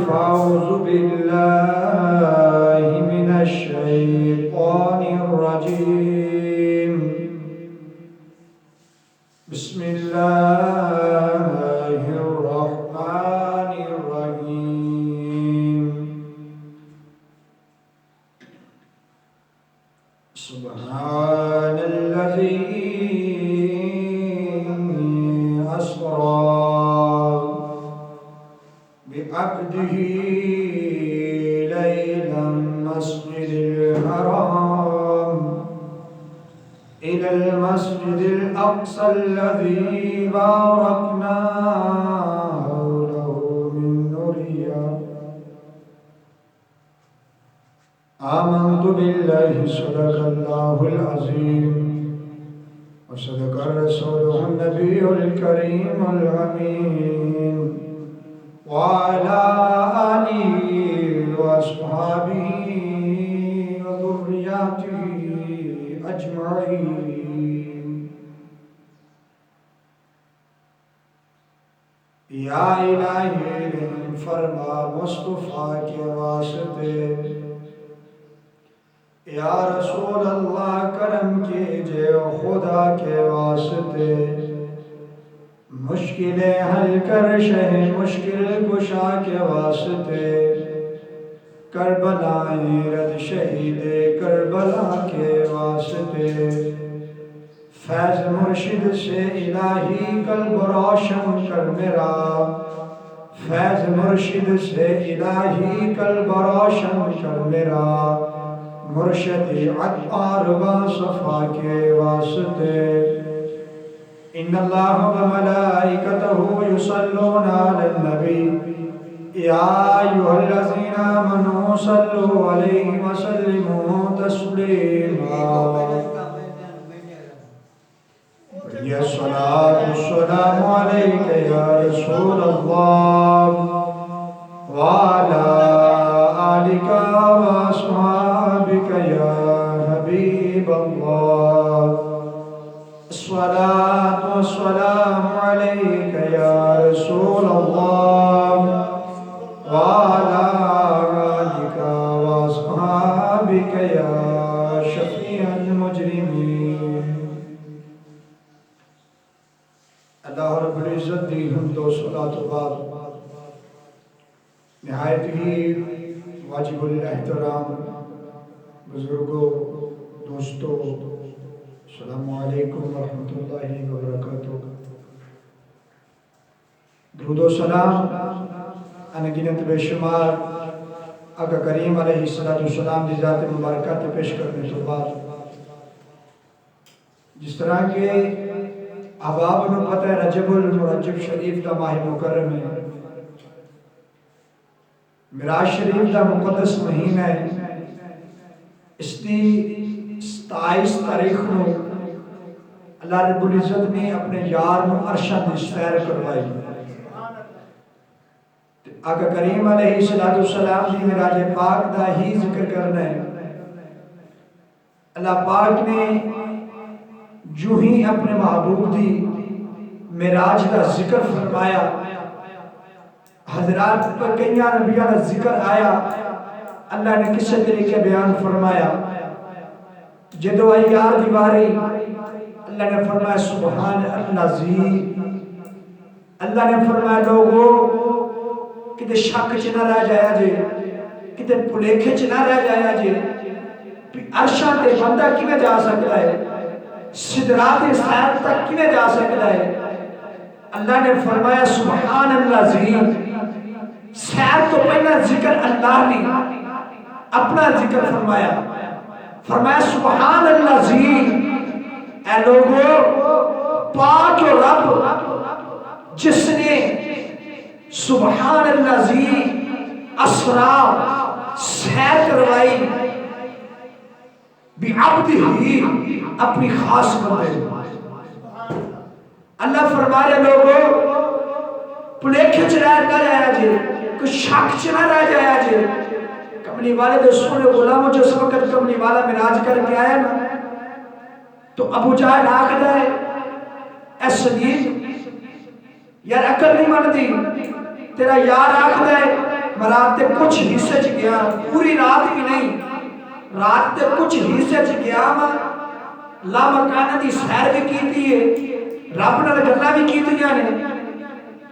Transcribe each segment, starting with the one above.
فأعوذ بالله من الشيطان الرجيم. بسم الله الرحمن الرحيم. سبحان الذي أسرى بعبده ليلا مسجد الحرام إلى المسجد الأقصى الذي باركنا حوله من نوريا. آمنت بالله صدق الله العظيم وصدق رسوله النبي الكريم الأمين وعلى آله وأصحابه وذرياته أجمعين. یا الہی فرما مصطفیٰ کے واسطے، یا رسول اللہ کرم کیجئے خدا کے واسطے، مشکلیں حل کر شہ مشکل کشا کے واسطے، کربلا رد شہید کربلا کے واسطے، فیض مرشد سے الہی قلب روشن کر میرا، فیض مرشد سے الہی قلب روشن کر میرا، مرشد عطار و صفا کے واسطے. ان اللہ و ملائکتہ یصلون علی النبی یا ایھا الذین آمنوا صلوا علیہ وسلموا تسلیما. یا صلاۃ السلام علیک یا رسول اللہ وعلی آلک واصحابک یا حبیب اللہ. الصلاة والسلام عليك يا رسول الله وعلى آلك وأصحابك يا شفيع المجرمين. اللہ رب العزت دی حمد و صلاۃ و بعد نہایت ہی واجب الاحترام بزرگوں، دوستوں، السلام علیکم ورحمۃ اللہ وبرکاتہ. درود و سلام انگنت بے شمار آقا کریم علیہ السلام دی ذات مبارکہ تے پیش کرنے تو بعد، جس طرح کہ احباب نو پتہ ہے رجب المرجب شریف دا ماہ مکرم ہے، معراج شریف دا مقدس مہینہ ہے. اس دی 27 تاریخ نو اللہ رب العزت نے اپنے یار نو عرشاں دی سیر کروائی. آقا کریم علیہ السلام دی معراج پاک دا ہی ذکر کرنا ہے. اللہ پاک نے جو ہی اپنے محبوب دی معراج دا ذکر فرمایا، حضرات پر کئیاں نبیاں دا ذکر آیا، اللہ نے کس طریقے بیان فرمایا. جدو ایار دیواری اللہ نے فرمایا سبحان اللذی. اللہ نے فرمایا لوگو کتے شک چ نہ رہ جایا جے، کتے پلیکھے چ نہ رہ جایا جے. عرشاں تے بندہ کیویں جا سکتا ہے، سدرات سیر تک کیویں جا سکتا ہے. اللہ نے فرمایا سبحان اللذی. سیر تو پہلا ذکر اللہ نے اپنا ذکر فرمایا، فرمایا سبحان اللذی. اے لوگو پاک رب جس نے سبحان اللذی اسرا سیر کروائی بعبدہ اپنی خاص بندے. اللہ فرما رہے لوگو پلیکھے چ رہ نہ جایا جے، کوئی شک چ نہ رہ جایا جے. کملی والے دے سونے غلاموں جس وقت کملی والا معراج کر کے آیا نا تو ابو جہل آکھدا ہے اے صدیق یار عقل نہیں مانتی، تیرا یار آکھدا ہے میں کچھ حصے چ گیا پوری رات بھی نہیں رات دے کچھ حصے چ گیا وا لا مکانہ دی سیر بھی کیتی ہے رب نال گلاں بھی کیتیاں نے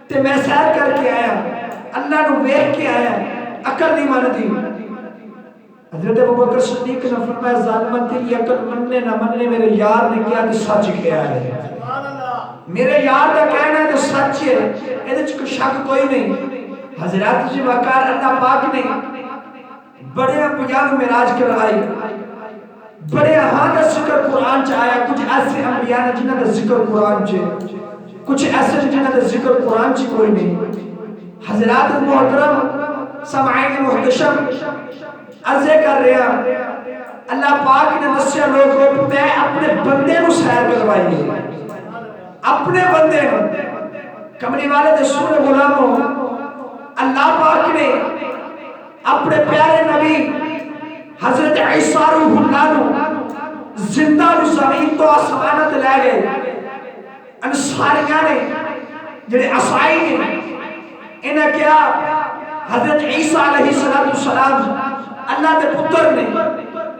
تے میں سیر کر کے آیا اللہ نو ویکھ کے آیا عقل نہیں مندی حضرت ابوبکر صدیق نے فرمایا ظالماں تیری عقل مننے نہ مننے میرے یار نے کیا تے سچ کیا ہے میرے یار کا کہنا ہے تو سچ ہے یہ کوئی شک کوئی نہیں حضرات جی وقار اللہ پاک نے بڑے انبیاء کو معراج کروائی بڑے ہاں کا ذکر قرآن چ آیا کچھ ایسے انبیاء نے جنہاں کا ذکر قرآن چ کچھ ایسے جنہاں کا ذکر قرآن چ کوئی نہیں حضرات محترم سامعین محتشم عرضے کر رہا اللہ پاک نے دسیا لوگوں میں اپنے بندے کو سیر کروائی ہے اپنے بندے کملی والے دے سونے غلاموں اللہ پاک نے اپنے پیارے نبی حضرت عیسیٰ روح اللہ نو زندہ نو زمین تو آسمانت لے گئے انصاریاں نے جنہیں عصائی نے انہیں کیا حضرت عیسیٰ علیہ السلام اللہ دے پتر نے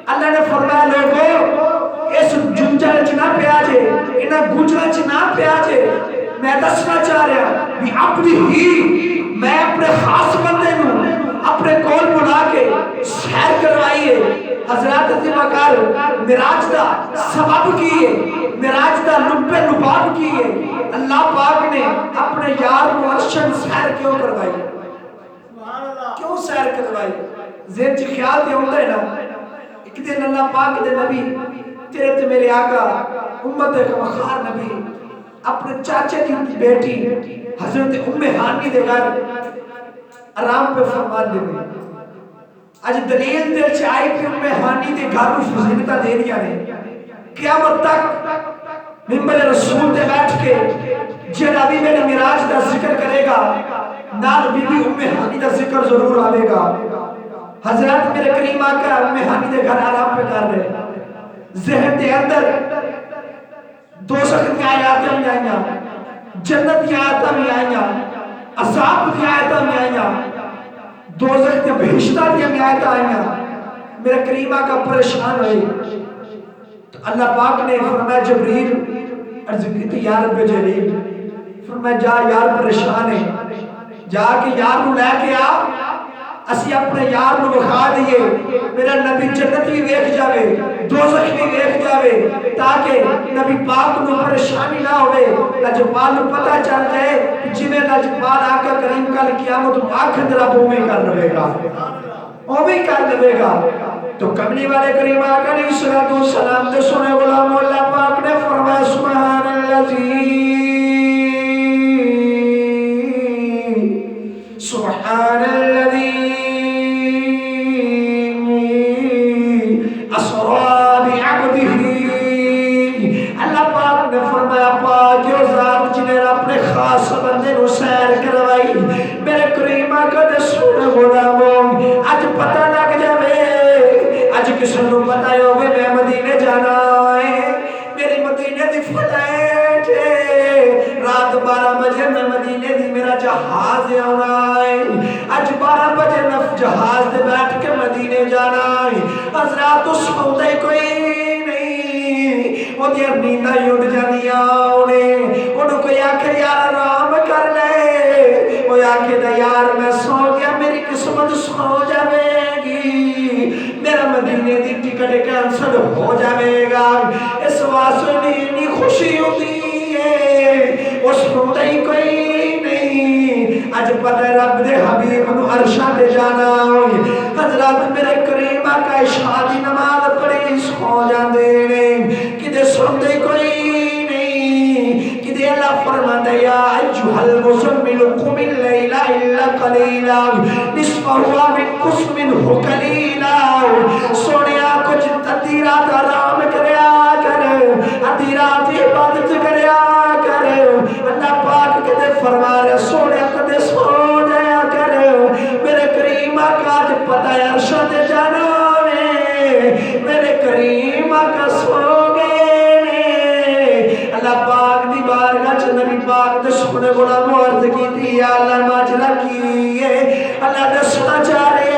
اللہ نے فرمایا لوگو اس جنجل چنا پیا جے انہیں گجل چنا پیا جے میں دسنا چاہ رہا بھی اپنی ہی میں اپنے خاص بندے نو اپنے کول بلا کے سیر کروائیے حضرات وقار معراج دا سبب کیے معراج دا لب لباب کیے اللہ پاک نے اپنے یار کو عرشن سیر کیوں کروائی کیوں سیر کروائی ذہن چ خیال تے ہوندا ہے نا ایک دن اللہ پاک دے نبی تیرے تے میرے آقا امت خمخار نبی اپنے چاچے کی بیٹی حضرت ام ہانی دے گھر آرام پہ فرمان دے گئے آج دلیل دل چاہی کہ ام ہانی دے گھر کو فضیلتہ دے دیا نے قیامت تک ممبر رسول دے بیٹھ کے جن ابھی میرے معراج دا ذکر کرے گا نال بی بی ام ہانی دا ذکر ضرور آئے گا حضرات میرے کریم آقا ام ہانی دے گھر آرام پہ کر رہے ذہن دے اندر دوزخ کی آیاتیں بھی آئیاں جنت کی آیاتیں بھی آئیاں عذاب کی آیاتیں بھی آئیاں دوزخ کے بہشتہ کی آیاتیں آئیاں میرے کریم آقا پریشان ہوئی تو اللہ پاک نے فرمایا جبریل عرض کی تھی یا رب جلیل فرمایا جا یار پریشان ہے جا کے یار نو لے کے آ اسی اپنے یار نو بخا دیئے میرا نبی جنت بھی ویکھ جاوے دوزخ بھی ویکھ جاوے تاکہ نبی پاک نو پریشانی نہ ہوئے لجپال نو پتہ چل جائے جنہیں لجپال آقا کریم کل قیامت آنکھ درہ بومے کر لوے گا اومے کر لوے گا تو کملی والے کریم آقا علیہ السلام دے سنے غلام اللہ پاک نے فرمایا سبحان اللذی سبحان اللذی خاص بندے نو سیر کروائی میرے کریم آقا دے سونے غلاموں اج پتہ لگ جاوے اج کسی نو پتہ ہوئے میں مدینے جانا ہے میری مدینے دی فلائٹ ہے رات 12 بجے میں مدینے دی میرا جہاز آنا ہے اج 12 بجے میں جہاز دے بیٹھ کے مدینے جانا ہے حضرات تو سوندہ ہی کوئی نہیں وہ دیر نیندہ ہی اٹھ جانیا انہوں کو آکھے یار آرام کر لے وہ آکھے دا یار میں سو گیا میری قسمت سو جاوے گی میرا مدینے دی ٹکٹ کینسل ہو جاوے گا اس واسطے نہیں خوشی ہوتی ہے اس ہوتا ہی کوئی نہیں اج پتہ رب دے حبیب نو عرشہ دے جانا ہوئی حضرات میرے کریم آقا شادی نماز پڑھی سو جاندے نہیں کہ دے سوندے کوئی اللہ فرماتا یا ایجوہ المزمل قم اللیل الا قلیلا نصفہ من قسمنہ قلیلا سونیا کچھ تدیرات آرام کریا کر ادیرات عبادت کریا کر اللہ پاک کدے فرما رہے سونیا کدے سو جایا کر میرے کریم آقا جب پتہ ہے عرشہ دے جانا میں میرے کریم آقا سو اللہ پاک دی بارگاہ چ نبی پاک دے سونے غلام عرض کی تھی یا اللہ ماجرا کی ہے اللہ دسنا چاہ رہے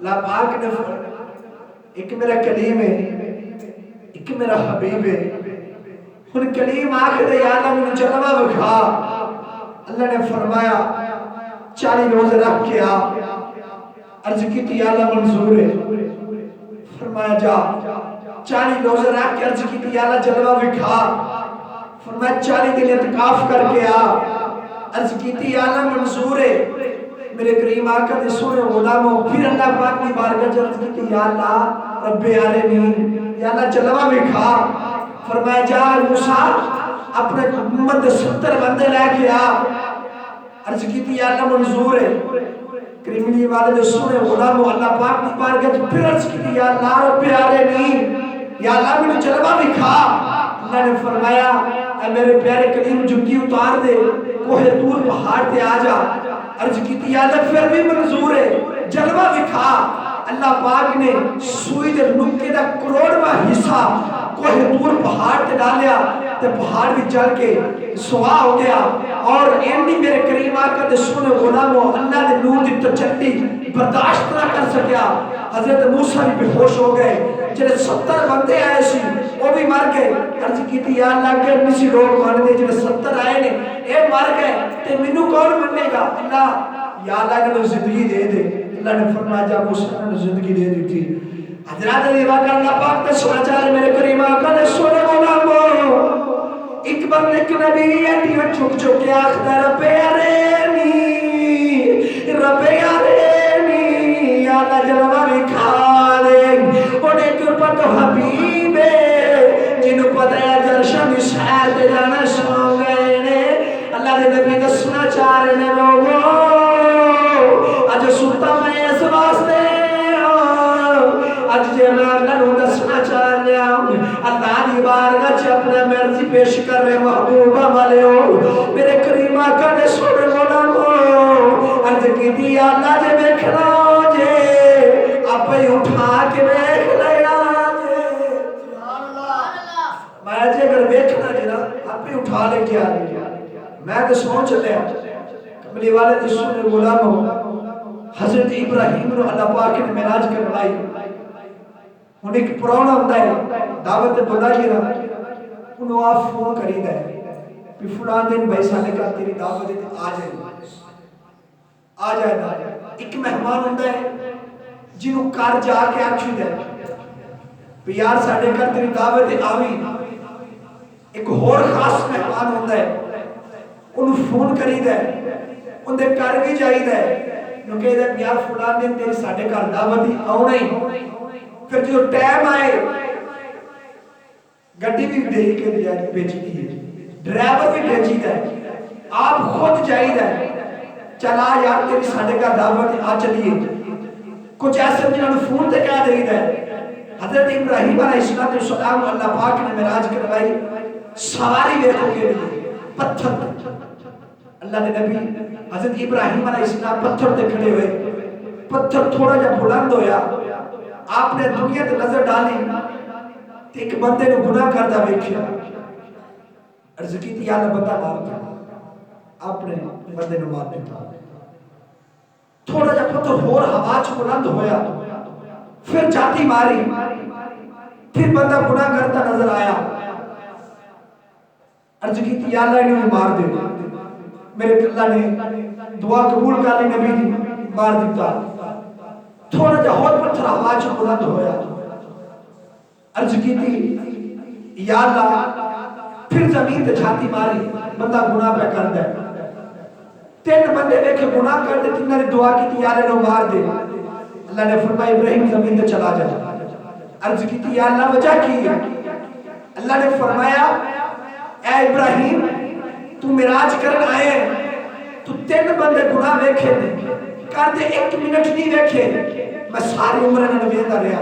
اللہ پاک نے ایک میرا کلیم ہے ایک میرا حبیب ہے ان کلیم آخر یا اللہ میں جلوہ بکھا اللہ نے فرمایا 40 روزے رکھ کے آ عرض کی تھی یا اللہ منظور ہے فرمایا جا 40 روزے رکھ کے عرض کی تھی یا اللہ جلوہ بکھا فرمایا 40 دن اعتکاف کر کے آ عرض کی تھی یا اللہ منظور ہے میرے کریم آقا نے سونے غلاموں پھر اللہ پاک کی بارگاہ عرض کی تھی یا اللہ رب عالمین یا اللہ جلوہ بکھا فرمایا جا موسیٰ اپنے امت 70 بندے لے کے آ عرض کی تھی یا اللہ منظور ہے کریملی والد سونے غلام اللہ پاک کی بارگاہ پھر عرض کی تھی یا اللہ رب عالمین یا اللہ میں جلوہ بکھا اللہ نے فرمایا اے میرے پیارے کریم جھکی اتار دے کوہ طور پہاڑ تے آ جا عرض کی تھی یا اللہ پھر بھی منظور ہے جلوہ بکھا اللہ پاک نے سوئی دے نکے دا کروڑواں حصہ کوہ طور پہاڑ تے ڈالیا تے پہاڑ بھی جل کے سوا ہو گیا اور اینی میرے کریم آقا دے سونے غلاموں اللہ دے نور دی تجلی برداشت نہ کر سکیا حضرت موسیٰ بھی بے ہوش ہو گئے جنہیں 70 بندے آئے سی وہ بھی مر گئے عرض کی تھی یا اللہ کے اسی لوگ مان دے جنہیں 70 آئے نے اے مر گئے تے منو کون منے گا اللہ یا اللہ نے زندگی دے دے اللہ نے فرمایا جا موسیٰ نے زندگی دے دی تھی حضرات علی واقع اللہ پاک تے سنا چاہے میرے کریم آقا نے سونے غلاموں ایک بار ایک نبی ایڈی میں چھک چھکے آخدہ رب یارینی یا اللہ جلوہ بھی کھا لیں انہیں کرپا تو حبیب ہے جنہوں پتہ ہے جرشن سہت جانا سو گئے نے اللہ دے نبی دسنا چاہ رہے نے لوگوں آج سلطہ میں اس واسطے آج جے میں اللہ نو دسنا چاہ رہے ہیں اللہ دی بارگاہ چھ اپنا مرضی پیش کر رہے محبوبہ والے ہو میرے کریم آقا نے سوڑے غلاموں عرض کی دی اللہ جے بیکھنا جے آپ ہی اٹھا کے بیکھ لیا جے میں جے اگر بیکھنا جے نا آپ ہی اٹھا لے کیا میں تو سوچ لیا کملی والے تو سونے غلاموں حضرت ابراہیم نے اللہ پاک نے معراج کروائی انہیں ایک پرانا ہوتا ہے دعوت بلائیے نا انہوں آپ فون کری دے کہ فلان دن بھائی سانے کا تیری دعوت آ جائے نا ایک مہمان ہوتا ہے جنہوں کار جا کے آچھی دے کہ یار سانے کا تیری دعوت آوی ایک اور خاص مہمان ہوتا ہے انہوں فون کری دے انہیں کار بھی جائی دے انہوں کہے دے یار فلان دن تیری سانے کا دعوت آؤ نہیں پھر جو ٹائم آئے گھٹی بھی دے کے بیچی دی ہے ڈرائیور بھی بیچی ہے آپ خود جائی ہے چلا یار تیری ساڑھے کا دعوت آ چلیے کچھ ایسے جنہوں نے فون تے کہا دے ہے حضرت ابراہیم علیہ السلام اللہ پاک نے معراج کروائی سواری بیٹھوں کے لیے پتھر اللہ نے نبی حضرت ابراہیم علیہ السلام پتھر تے کھڑے ہوئے پتھر تھوڑا جا بلند ہویا آپ نے دنیا تے نظر ڈالی تے ایک بندے نے گناہ کرتا بیکھیا عرض کی تھی یا اللہ بندہ مار دیا آپ نے بندے نے مار دیا تھوڑا جا پتھر ہور ہوا چ بلند ہویا پھر جاتی ماری پھر بندہ گناہ کرتا نظر آیا عرض کی تھی یا اللہ انہیں مار دے میرے اللہ نے دعا قبول کر لی نبی دی مار دیتا تھوڑا جا اور پتھر ہوا چ بلند ہویا عرض کی تھی یا اللہ پھر زمین تے چھاتی ماری بندہ گناہ پہ کر دے 3 بندے دیکھے گناہ کر دے تینوں نے دعا کی تھی یا اللہ نو مار دے اللہ نے فرمایا ابراہیم زمین تے چلا جا عرض کی تھی یا اللہ وجہ کی ہے اللہ نے فرمایا اے ابراہیم تو معراج کرن آئے تو 3 بندے گناہ ویکھے کر دے 1 منٹ نہیں ویکھے میں ساری عمر انہاں نے ویندا رہیا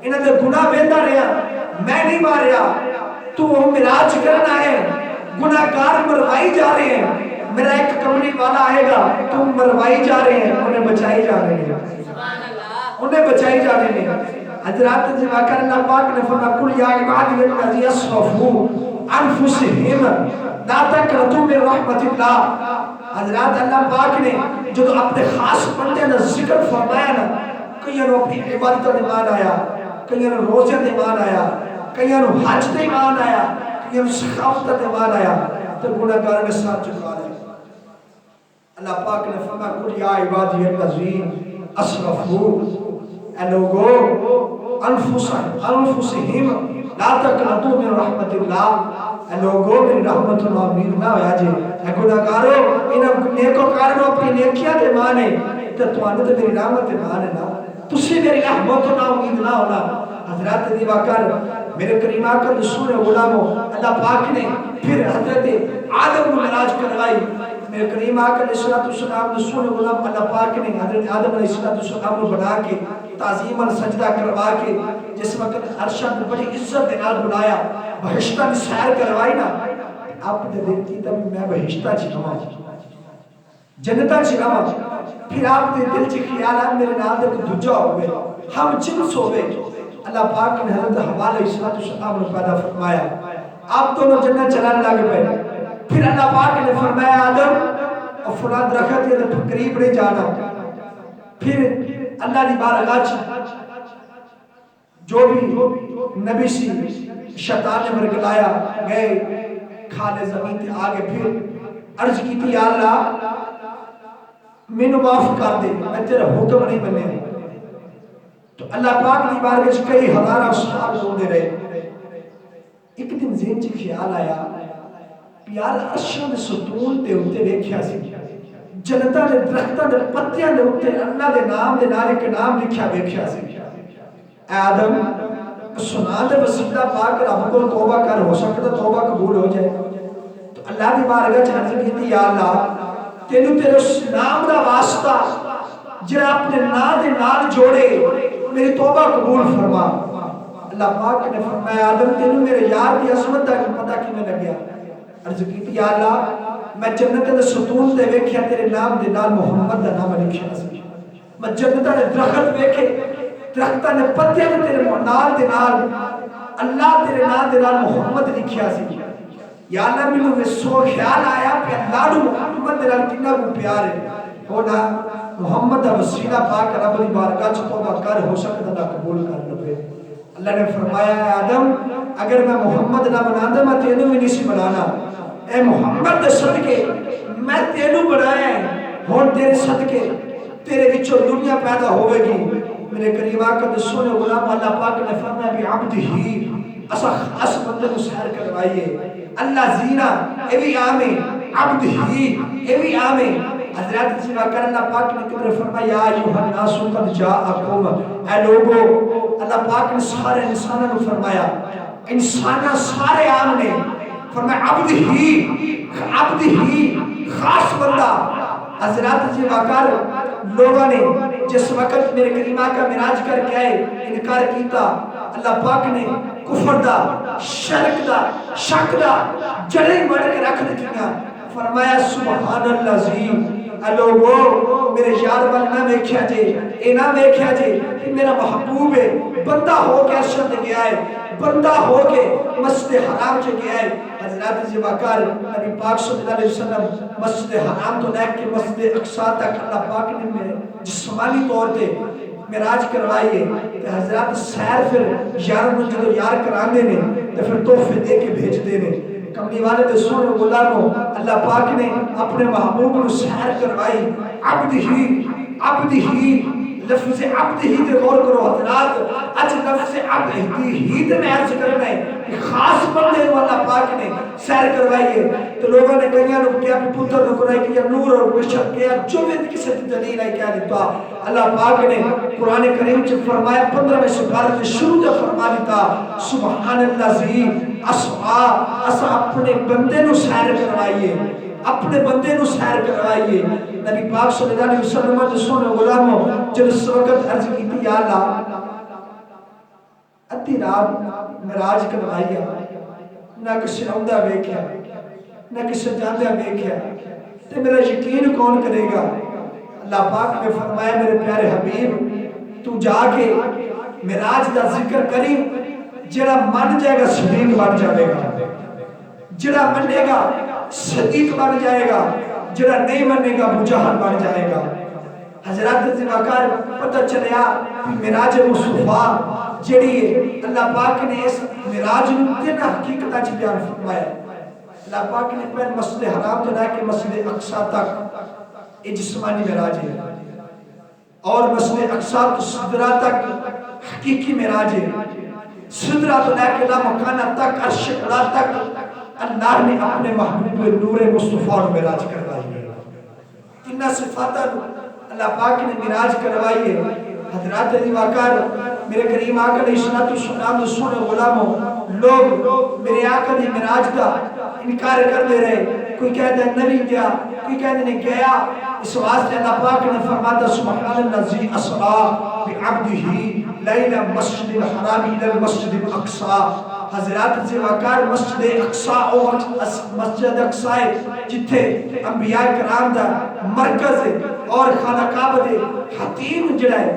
انہاں دے گناہ ویندا رہیا میں نہیں ماریا تو معراج کرن آئے گناہگار مروائی جا رہے ہیں میرا ایک کملی والا آئے گا تم مروائی جا رہے ہیں انہیں بچائی جا رہے ہیں انہیں بچائی جا رہے ہیں حضرات جی واقع اللہ پاک نے فرمایا قل یا عبادی الذین اسرفوا انفسہم لا تقنطوا من رحمت اللہ حضرات اللہ پاک نے جو اپنے خاص بندے نے ذکر فرمایا نا کئیاں نو اپنی عبادت دے ایمان آیا، کئیاں نو روزے دے ایمان آیا، کئیاں نو حج دے ایمان آیا، کئیاں نو سخاوت دے ایمان آیا، تے گناہگار نے ساتھ چکا لے۔ اللہ پاک نے فرمایا قل یا عبادی الذین اسرفوا، اے لوگو انفسہم لا تقنطوا من رحمت اللہ، اے لوگو میری رحمت اللہ امید نہ ہویا جے، اے گناہگارو انہاں نیکوکاروں اپنی نیکیاں دے مانے تے توانے تے میری رحمت دے مانے نا، تسی میری رحمت اللہ امید نہ ہونا۔ حضرات دی واکر میرے کریم آقا رسول غلاموں، اللہ پاک نے پھر حضرت آدم کو معراج کروائی، میرے کریم آقا علیہ السلام رسول غلام، اللہ پاک نے حضرت آدم علیہ السلام کو بنا کے تعظیماً سجدہ کروا کے جس وقت عرشہ میں بڑی عزت دے نال بلایا، بہشتہ میں سیر کروائی نا، آپ نے دل کی تب میں بہشتہ چکھاں جنتہ چکھاں، پھر آپ نے دل چکھ خیال ہے میرے نال دے کو دجا ہوئے، ہم جنس ہوئے، اللہ پاک نے حضرت حوا علیہ السلام نے پیدا فرمایا، آپ دونوں جنت چلانے لگ پئے، پھر اللہ پاک نے فرمایا آدم اور فلاں درخت یہ تو قریب نہیں جانا، پھر اللہ دی بارگاہ جو بھی نبی سی شیطان نے مرگلایا گئے کھالے زمین تے آگے، پھر عرض کی تھی یا اللہ مینوں معاف کر دے میں تیرا حکم نہیں بنے، تو اللہ پاک دی بارگاہ کئی ہزارہ صحابہ روندے رہے۔ ایک دن ذہن چ خیال آیا پیار عرشاں دے ستون تے اوتے ویکھیا سی، جنتاں دے درختاں دے پتیاں دے اوتے اللہ دے نام دے نال ایک نام لکھیا ویکھیا سی، اے آدم سنا دے وسیلہ پاک رب کو توبہ کر، ہو سکتا توبہ قبول ہو جائے، تو اللہ دی بارگاہ چ عرض کیتی یا اللہ تینوں تیرے اس نام دا واسطہ جڑا اپنے نام دے نال جوڑے میری توبہ قبول فرما۔ اللہ پاک نے فرمایا آدم تینوں میرے یار دی عظمت دا پتہ کیویں لگیا؟ عرض کیتی یا اللہ میں جنت دے ستون تے ویکھیا تیرے نام دے نال محمد دا نام لکھیا سی، میں جنت دے درخت ویکھے درختاں دے پتیاں تے تیرے نال دے نال اللہ تیرے نام دے نال محمد لکھیا سی، یا اللہ مینوں سو خیال آیا کہ اللہ نو محمد دے نال کتنا کو پیار ہے، ہونا محمد دا وسیلہ پاک رب دی بارگاہ چ توبہ کر، ہو سکتا اللہ قبول کر لے۔ اللہ نے فرمایا اے آدم اگر میں محمد نہ بناتا میں تینوں بھی نہیں سی بنانا، اے محمد دے صدقے میں تینوں بنایا ہے، ہون تیرے صدقے تیرے وچوں دنیا پیدا ہوئے گی۔ میرے کریم آقا رسول غلام اللہ پاک نے فرمایا بعبدہ اسا خاص بندے کو سیر کروائیے، اللہ زینا اے بھی آمیں عبدہ اے بھی آمیں۔ حضرات جیوا کر اللہ پاک نے کبر فرمایا یا ایوہ الناس قد جاءکم، اے لوگو اللہ پاک نے سارے انسانوں نے فرمایا انسانہ سارے عام نے فرمایا عبد ہی خاص بندہ۔ حضرات جیوا کر لوگوں نے جس وقت میرے کریم آقا معراج کر کے آئے انکار کیتا، اللہ پاک نے کفر دا شرک دا شک دا جڑیں بڑھ کے رکھ دیا، فرمایا سبحان اللہ عظیم، اے لوگو میرے یار وال نہ ویکھیا جے، اے نہ ویکھیا جے کہ میرا محبوب ہے بندہ ہو کے ارشد گیا ہے، بندہ ہو کے مسجد حرام چ گیا ہے۔ حضرات زباکار نبی پاک صلی اللہ علیہ وسلم مسجد حرام تو لے کے مسجد اقصی تک اللہ پاک نے جسمانی طور پہ معراج کروائیے، حضرات سیر پھر یار میں جدو یار کرانے نے تو پھر تحفے دے کے بھیجتے نے۔ کملی والے دے سونے غلاموں اللہ پاک نے اپنے محبوب کو سیر کروائی، عبد ہی لفظ عبد ہی دے غور کرو حضرات، اج لفظ عبد ہی دے میں عرض کرنا ہے کہ خاص بندے کو اللہ پاک نے سیر کروائیے، تو لوگوں نے کہیا لوگ کیا پتر کو کرائی کہ نور اور بشر کیا جو بھی کسی دلیل ہے کیا دیتا، اللہ پاک نے قرآن کریم سے فرمایا 15ویں سپارے سے شروع سے فرما دیتا سبحان اللہ عظیم، اسا اپنے بندے نو سیر کروائیے، اپنے بندے نو سیر کروائیے۔ نبی پاک صلی اللہ علیہ وسلم نے سونے غلاموں جب اس وقت عرض کی تھی یا اللہ ادھی رات معراج کروائیا، نہ کسی آمدہ ویکھیا نہ کسی جاندہ ویکھیا، تے میرا یقین کون کرے گا؟ اللہ پاک نے فرمایا میرے پیارے حبیب تو جا کے معراج دا ذکر کری، جڑا من جائے گا صدیق بن جائے گا، جڑا منے گا صدیق بن جائے گا، جڑا نہیں منے گا ابو جہل بن جائے گا۔ حضرات سے واقع پتہ چلیا معراج مصطفیٰ جڑی اللہ پاک نے اس معراج تین حقیقتاں چ بیان فرمایا. اللہ پاک نے پہلے مسجد حرام تو لے کے مسجد اقصی تک یہ جسمانی معراج ہے اور مسجد اقصی تو سدرہ تک حقیقی معراج ہے. سدرہ تو لے کے لامکانہ تک عرش اعلیٰ تک اللہ نے اپنے محبوب نور مصطفیٰ اور معراج کروائی ہے. تین صفات اللہ پاک نے معراج کروائی ہے. حضرات علی واقع میرے کریم آقا علیہ السلام نے سونے غلاموں لوگ میرے آقا دی معراج کا انکار کر دے رہے. کوئی کہتا ہے نبی گیا, کوئی کہتا نہیں گیا. اس واسطے اللہ پاک نے فرماتا سبحان الذی اسری بعبدہ لیلا مسجد الحرام الی المسجد الاقصی. حضرات سے واقع مسجد اقصی اور مسجد اقصی جتھے انبیاء کرام دا مرکز ہے اور خانہ کعبہ دے حتیم جڑا ہے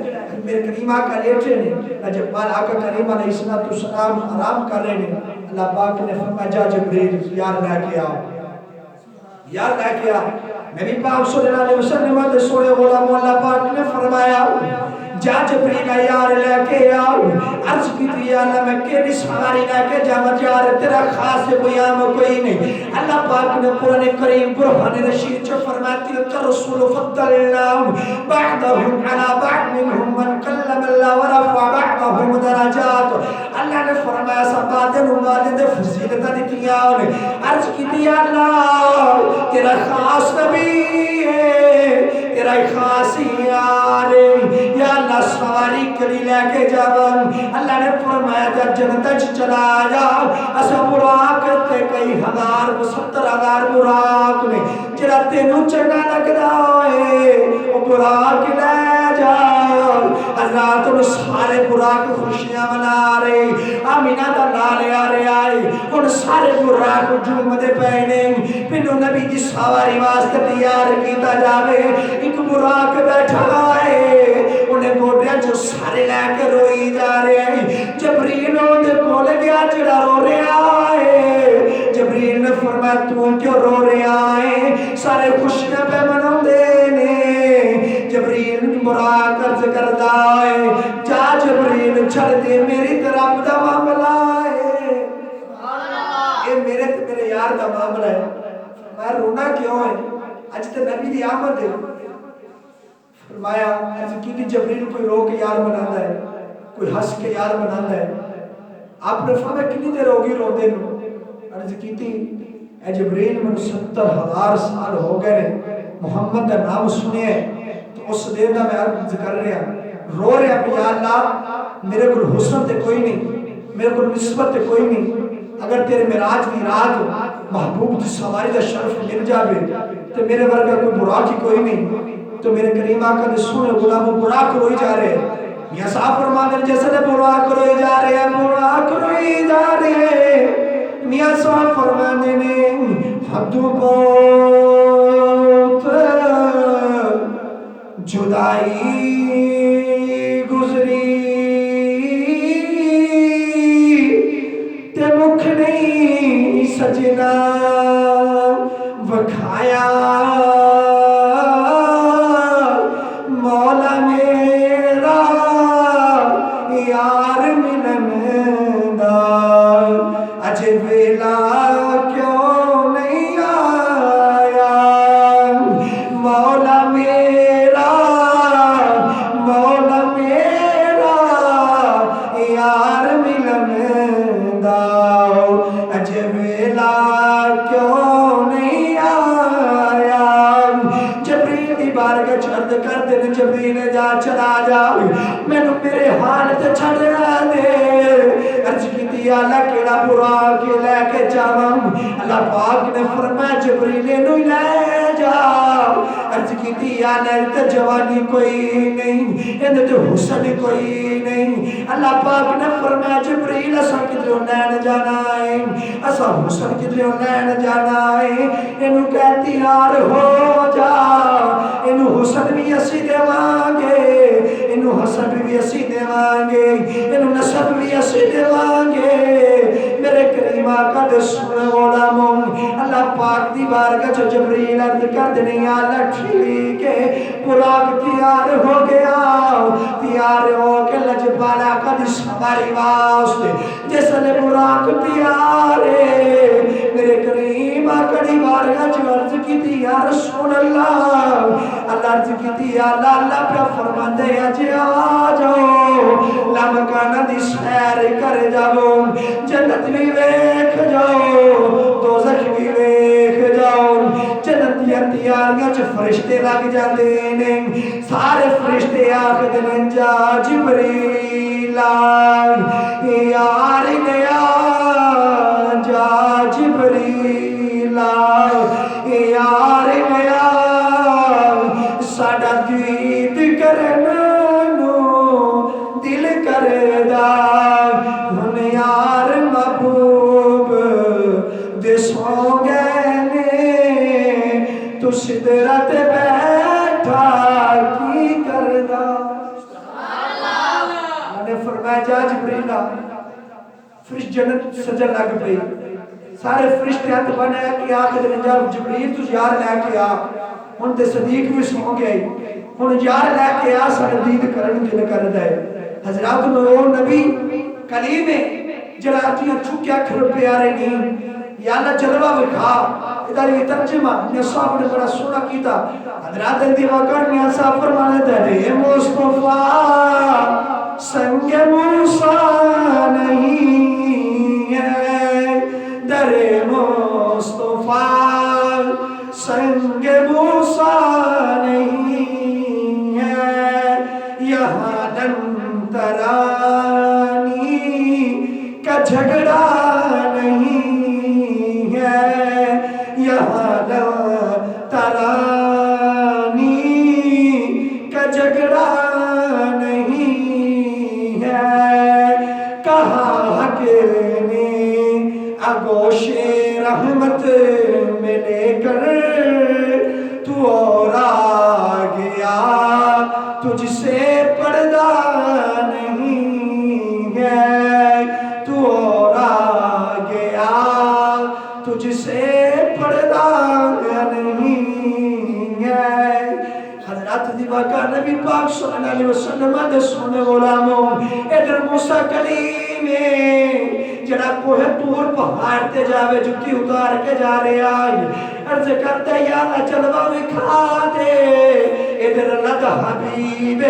میرے کریم آقا لیٹے نے جب بال آقا کریم علیہ السلام آرام کر رہے ہیں. اللہ پاک نے فرمایا جا جبریل یار لے کے آؤ, یار لے کے آؤ. نبی پاک صلی اللہ علیہ وسلم نے سونے غلام اللہ پاک نے فرمایا جا جبریل یار لے کے آؤ. عرض کی تھی یا اللہ میں کیڑی سواری لے کے جاواں یار تیرا خاص قیام کوئی نہیں. اللہ پاک نے قرآن کریم برہان رشید چ فرمایا تلک رسول فضلناہم بعضهم علی بعض منهم من کلم اللہ ورفع بعضهم درجات. اللہ نے فرمایا سب بعد فضیلتاں دتیاں نے. عرض کی تھی یا اللہ تیرا خاص نبی ہے, تیرا خاص یار یا اللہ سواری کری لے کے جاواں. اللہ نے فرمایا جا جنت چلا جا اسا براق تے کئی ہزار 70,000 براق نے جڑا تینوں چنگا لگدا ہوئے او براق لے جا. حضرات ان سارے براق خوشیاں منا رہے. آمینہ دا لال آ رہے آئے ان سارے براق جھوم دے پینے پینو نبی دی سواری واسطے تیار کیتا جاوے. ایک براق بیٹھا ہے انہیں گوڑیا جو سارے لے کے روئی جا رہے ہیں. جبریل دے کول گیا جڑا رو رہا ہے. جبریل نے فرمایا تو کیوں رو رہا ہے؟ سارے خوشیاں پہ منو دینے. جبریل براق عرض کردا ہے جا جبریل چھڑ دے میری طرف دا معاملہ ہے, یہ میرے تے میرے یار دا معاملہ ہے. میں رونا کیوں ہے؟ اج تے نبی دی آمد ہے. فرمایا عرض کی تھی جبریل کوئی رو کے یار بناتا ہے, کوئی ہنس کے یار بناتا ہے. آپ نے فرمایا کتنی دیر ہوگی رو دے نو؟ عرض کی تھی اے جبریل من 70,000 سال ہو گئے محمد دا نام سنے تو اس دیر دا میں عرض کر رہا رو رہا کہ یا اللہ میرے کو حسن تے کوئی نہیں, میرے کو نسبت تے کوئی نہیں. اگر تیرے معراج کی رات محبوب کی سواری دا شرف مل جاوے تو میرے ورگا کوئی براق ہی کوئی نہیں. تو میرے کریم آقا نے سنے غلاموں براق روئی جا رہے ہیں. میاں صاحب فرماتے ہیں جیسے نے براق روئی جا رہے ہیں, براق روئی جا رہے ہیں. میاں صاحب فرماتے ہیں حدو بہت جدائی گزری تے مکھ نہیں سجنا وکھایا. مولا میرا یار ملن دا اج ویلا کیوں نہیں آیا. مولا میرا یار ملن دا اج ویلا کیوں نہیں آیا. جبریل دی بارگاہ چرد کر دے جبریل جا چلا جا میں نو میرے حال تے چھڑنا دے. عرض کی یا اللہ کیڑا براق لے کے جاواں. اللہ پاک نے فرمایا جبریل نو لے جا. عرض کی یا اللہ تے جوانی کوئی نہیں, اندے تے حسن کوئی نہیں. اللہ پاک نے فرمایا جبریل اسا کدھروں لین جانا ہے, اسا حسن کدھروں لین جانا ہے. اینو کہ تیار ہو جا, اینو حسن بھی اسی دیواں گے, اینو حسن بھی اسی دیواں گے, اینو نسب بھی اسی دیواں گے. میرے کریم آقا دے سنے غلاموں اللہ پاک دی بارگاہ چ جبریل عرض کر دے یا اللہ ٹھیک ہے براق تیار ہو گیا تیار ہو کے لجپالا قد سواری واسطے جس نے براق تیار ہے میرے کریم آقا دی بارگاہ چ عرض کی یا رسول اللہ عرض کی یا اللہ پہ فرماندے اجے آ جاؤ لمکانہ دی سیر کر جاؤ جنت بھی ویکھ جاؤ دوزخ بھی ویکھ جاؤ جنت دی تیاریاں چ فرشتے لگ جاندے نے سارے فرشتے آکھدے نے جا جبریل یار گیا جا جبریل یار گیا ساڈا دید کرنا نو دل کردا ہن یار محبوب دے سو گئے نے تو سدرت بیٹھا کی کردا میں نے فرمایا جا جبریل فرشت جنت سجن لگ پئی سارے فرشتے ہاتھ بنایا کہ آخر جب جبریل تو یار لے کے آ ہن تے صدیق بھی سو گیا ہن یار لے کے آ سارے دید کرن دل کردا ہے حضرات نو نبی کلیم جڑا اپنی چوکیا کھر پیارے نہیں یا اللہ جلوہ بکھا ادھر یہ ترجمہ نے صاحب نے بڑا سونا کیتا حضرات دی وقت میں صاحب فرمانے دے مصطفیٰ سنگ موسیٰ نہیں ہے در مصطفیٰ سنگ موسیٰ نہیں ہے یہاں دن ترانی کا جھگڑا نہیں ہے یہاں دن ترانی کا جھگڑا نہیں ہے کہا حق نے آگوش رحمت میں لے کر تو اور آ گیا تجھ سے پردہ نہیں ہے تو اور آ گیا تجھ سے پردہ نہیں ہے حضرات دیوہ کا نبی پاک صلی اللہ علیہ وسلم دے سونے غلاموں ادھر موسیٰ کلیم جڑا کوہ تور پہاڑ تے جاوے جتی اتار کے جا رہے آئے عرض کرتا یا اللہ جلوہ وکھا دے ادھر اللہ دا حبیب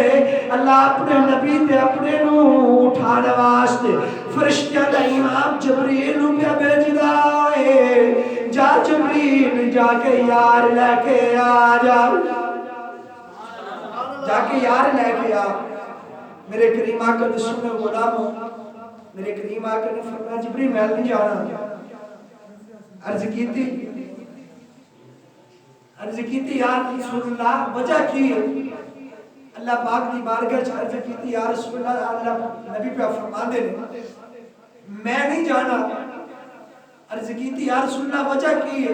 اللہ اپنے نبی تے اپنے نو اٹھانا واسطے فرشتیاں دا امام جبریل نو پہ بھیج دائے جا جبریل جا کے یار لے کے آ جا کے یار لے کے آ میرے کریم آقا دے سنے غلاموں میرے کریم آقا نے فرمایا جبریل محل نہیں جانا عرض کیتی یا رسول اللہ وجہ کی اللہ پاک دی بارگاہ چ عرض کیتی یا رسول اللہ اللہ نبی پہ فرمان دے میں نہیں جانا عرض کیتی یا رسول اللہ وجہ کی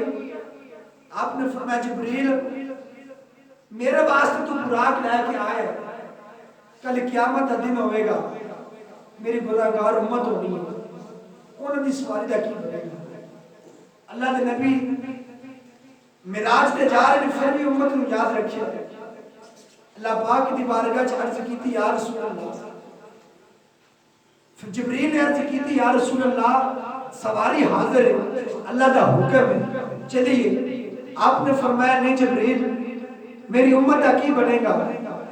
آپ نے فرمایا جبریل میرے واسطے تو براق لے کے آئے کل قیامت کا دن ہوئے گا میری گناہگار امت ہونی ہے انہوں نے سواری دا کی بنے گا اللہ دے نبی معراج تے جا رہے پھر بھی امت نے یاد رکھے اللہ پاک دی بارگاہ چ عرض کیتی یا رسول اللہ پھر جبریل نے عرض کیتی یا رسول اللہ سواری حاضر ہے اللہ دا حکم ہے چلیے آپ نے فرمایا نہیں جبریل میری امت کا کی بنے گا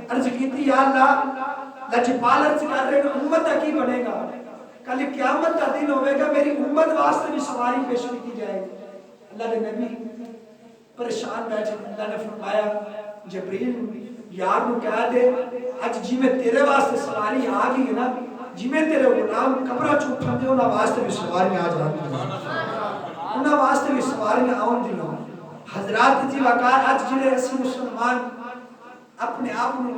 عرض کیتی یا اللہ لجپال عرض کر رہے ہیں امت کا کی بنے گا کل قیامت کا دن ہوئے گا میری امت واسطے بھی سواری پیش کی جائے گی اللہ نے نبی پریشان بیٹھے اللہ نے فرمایا جبریل یار نو کہہ دے اج جی میں تیرے واسطے سواری آ گئی ہے نا جی میں تیرے غلام کمرہ چھوٹھا دے انہاں واسطے بھی سواری آ جاتی انہاں واسطے بھی سواری آؤں دی لوں حضرات جی وقار اج جلے اسی مسلمان اپنے آپ نے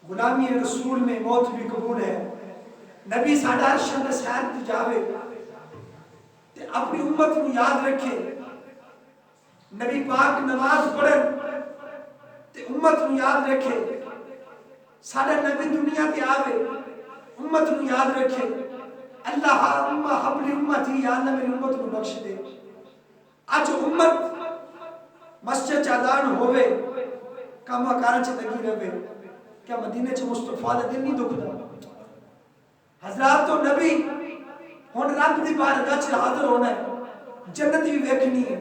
غلامی رسول میں موت بھی قبول ہے نبی ساڈا ارشد سیر تے جاوے تے اپنی امت کو یاد رکھے نبی پاک نماز پڑھے تے امت کو یاد رکھے ساڈا نبی دنیا تے آوے امت کو یاد رکھے اللہ حبل امتی یا اللہ میری امت کو بخش دے اج امت مسجد اذان ہوئے کام کار چ لگی رہے کیا مدینے چ مصطفیٰ دا دل نہیں دکھدا حضرات تو نبی ہن رب دی بارگاہ چ حاضر ہونا ہے جنت بھی ویکھنی ہے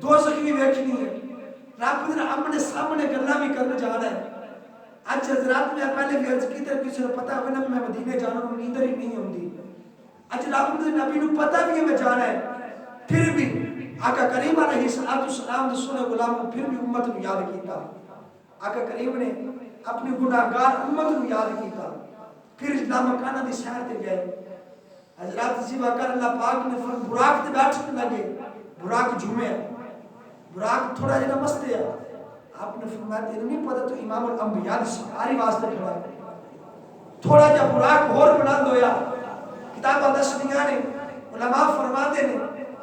دوزخ بھی ویکھنی ہے رب دے آمنے سامنے گلاں بھی کرنے جانا ہے اج حضرات میں پہلے بھی عرض کی تے کسی کو پتہ ہونا میں مدینے جانا ہوں نیندر ہی نہیں ہوندی اج رب دے نبی نو پتہ بھی ہے میں جانا ہے پھر بھی آقا کریم علیہ السلام دے سنے غلام پھر بھی امت نو یاد کیتا آقا کریم نے اپنی گناہگار امت نو یاد کیتا پھر لامکانہ دی سیر تے گئے حضرات زیبا کر اللہ پاک نے فرم براق تے بیٹھنے لگے براق جھومے براق تھوڑا جنا مستے ہے آپ نے فرمایا تیرے نہیں پتا تو امام الانبیاء دی ساری واسطے کھڑا ہے تھوڑا جا براق اور بلند ہویا کتابہ دس دیاں نے علماء فرماتے نے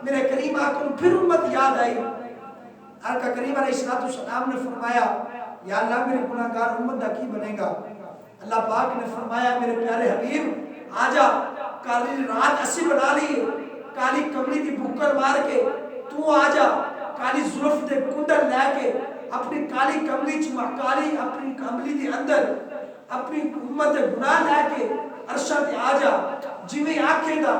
میرے کریم آقا کو پھر امت یاد آئی آقا کریم علیہ السلام نے فرمایا یا اللہ میرے گناہگار امت دا کی بنے گا اللہ پاک نے فرمایا میرے پیارے حبیب آجا کالی رات اسی بنا لی کالی کملی دی بکر مار کے تو آجا کالی ظرف دے کندر لے کے اپنی کالی کملی چما کالی اپنی کملی دی اندر اپنی امت گناہ لے کے عرشہ تے آجا جی میں آنکھیں دا